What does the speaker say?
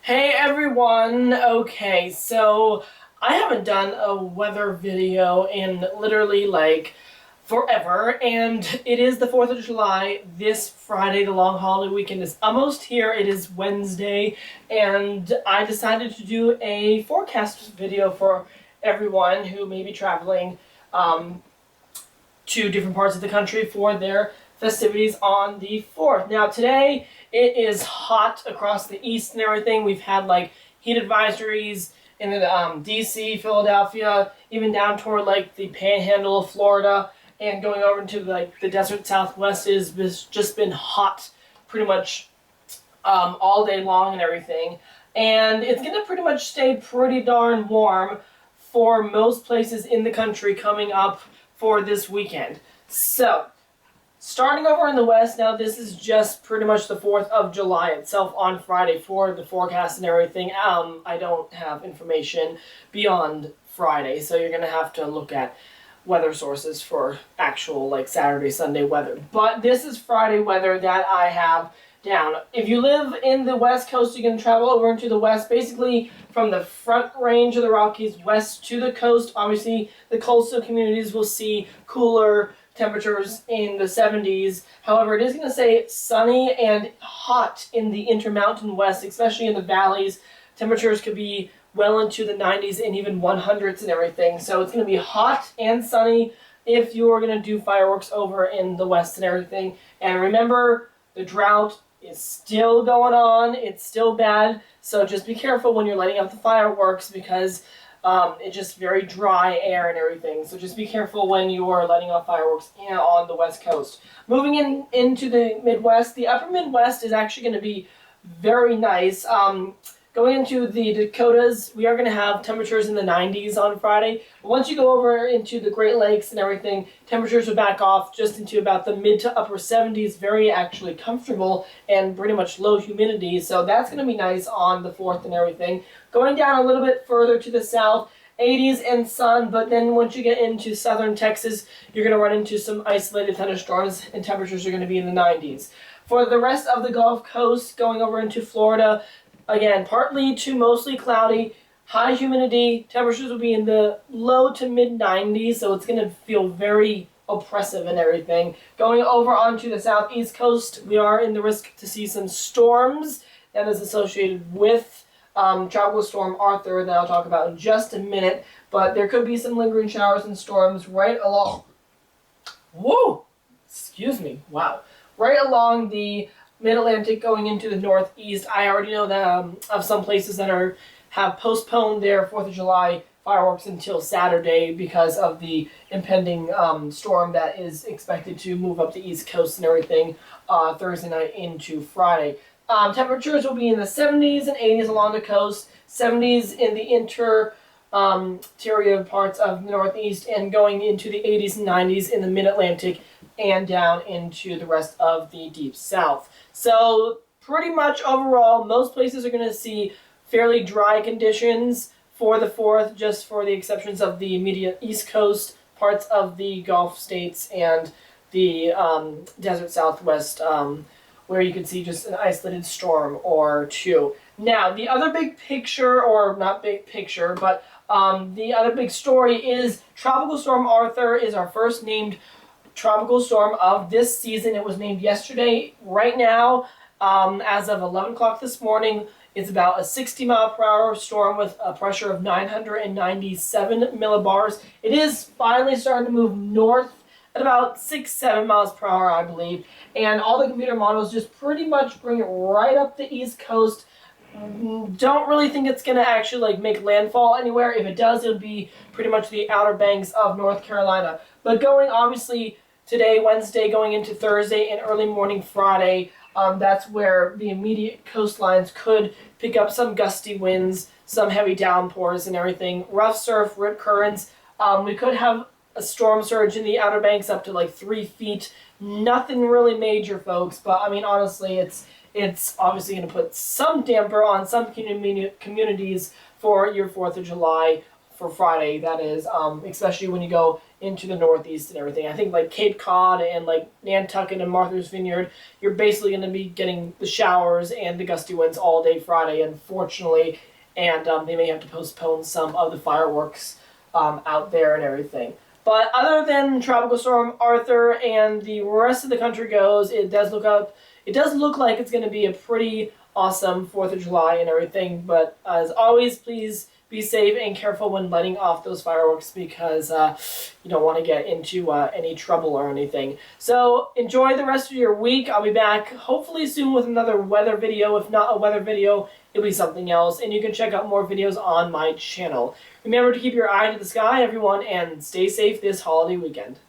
Hey everyone! Okay, so I haven't done a weather video in literally like forever, and it is the 4th of July this Friday. The long holiday weekend is almost here. It is Wednesday, and I decided to do a forecast video for everyone who may be traveling to different parts of the country for their festivities on the 4th. Now today it is hot across the east and everything. We've had like heat advisories in the DC, Philadelphia, even down toward like the panhandle of Florida and going over into like the desert southwest. It has just been hot pretty much all day long and everything. And it's going to pretty much stay pretty darn warm for most places in the country coming up for this weekend. So, starting over in the west, now this is just pretty much the 4th of July itself on Friday for the forecast and everything. I don't have information beyond Friday, so you're going to have to look at weather sources for actual like Saturday, Sunday weather. But this is Friday weather that I have down. If you live in the west coast, you can travel over into the west, basically from the front range of the Rockies west to the coast. Obviously, the coastal communities will see cooler temperatures in the 70s. However, it is going to say sunny and hot in the intermountain west, especially in the valleys. Temperatures could be well into the 90s and even 100s and everything. So it's going to be hot and sunny if you're going to do fireworks over in the west and everything. And remember, the drought is still going on. It's still bad. So just be careful when you're lighting up the fireworks because it's just very dry air and everything. So just be careful when you are lighting off fireworks on the west coast. Moving into the Midwest, the upper Midwest is actually going to be very nice. Going into the Dakotas, we are going to have temperatures in the 90s on Friday. But once you go over into the Great Lakes and everything, temperatures will back off just into about the mid to upper 70s, very actually comfortable and pretty much low humidity. So that's going to be nice on the 4th and everything. Going down a little bit further to the south, 80s and sun, but then once you get into southern Texas, you're going to run into some isolated thunderstorms and temperatures are going to be in the 90s. For the rest of the Gulf Coast, going over into Florida, again, partly to mostly cloudy, high humidity, temperatures will be in the low to mid 90s, so it's going to feel very oppressive and everything. Going over onto the southeast coast, we are in the risk to see some storms that is associated with Tropical Storm Arthur that I'll talk about in just a minute, but there could be some lingering showers and storms right along, whoa, excuse me, wow, right along the Mid-Atlantic going into the northeast. I already know that of some places that have postponed their 4th of July fireworks until Saturday because of the impending storm that is expected to move up the east coast and everything Thursday night into Friday. Temperatures will be in the 70s and 80s along the coast, 70s in the interior parts of the northeast, and going into the 80s and 90s in the mid-Atlantic and down into the rest of the deep south. So pretty much overall, most places are going to see fairly dry conditions for the 4th, just for the exceptions of the immediate east coast, parts of the Gulf states, and the desert southwest, where you can see just an isolated storm or two. Now, the other big picture, or not big picture, but the other big story is Tropical Storm Arthur is our first named tropical storm of this season. It was named yesterday. Right now, as of 11 o'clock this morning, it's about a 60-mile-per-hour storm with a pressure of 997 millibars. It is finally starting to move north at about 6-7 miles per hour, I believe. And all the computer models just pretty much bring it right up the east coast. Don't really think it's going to actually like make landfall anywhere. If it does, it'll be pretty much the outer banks of North Carolina. But going obviously today, Wednesday, going into Thursday and early morning Friday, that's where the immediate coastlines could pick up some gusty winds, some heavy downpours and everything. Rough surf, rip currents. We could have a storm surge in the Outer Banks up to like 3 feet. Nothing really major, folks, but I mean, honestly, it's obviously going to put some damper on some communities for your 4th of July, for Friday, that is, especially when you go into the Northeast and everything. I think like Cape Cod and like Nantucket and Martha's Vineyard, you're basically going to be getting the showers and the gusty winds all day Friday, unfortunately, and they may have to postpone some of the fireworks out there and everything. But other than Tropical Storm Arthur and the rest of the country goes, it does look like it's going to be a pretty awesome 4th of July and everything. But as always, please be safe and careful when lighting off those fireworks because you don't want to get into any trouble or anything. So enjoy the rest of your week. I'll be back hopefully soon with another weather video. If not a weather video, it'll be something else. And you can check out more videos on my channel. Remember to keep your eye to the sky, everyone, and stay safe this holiday weekend.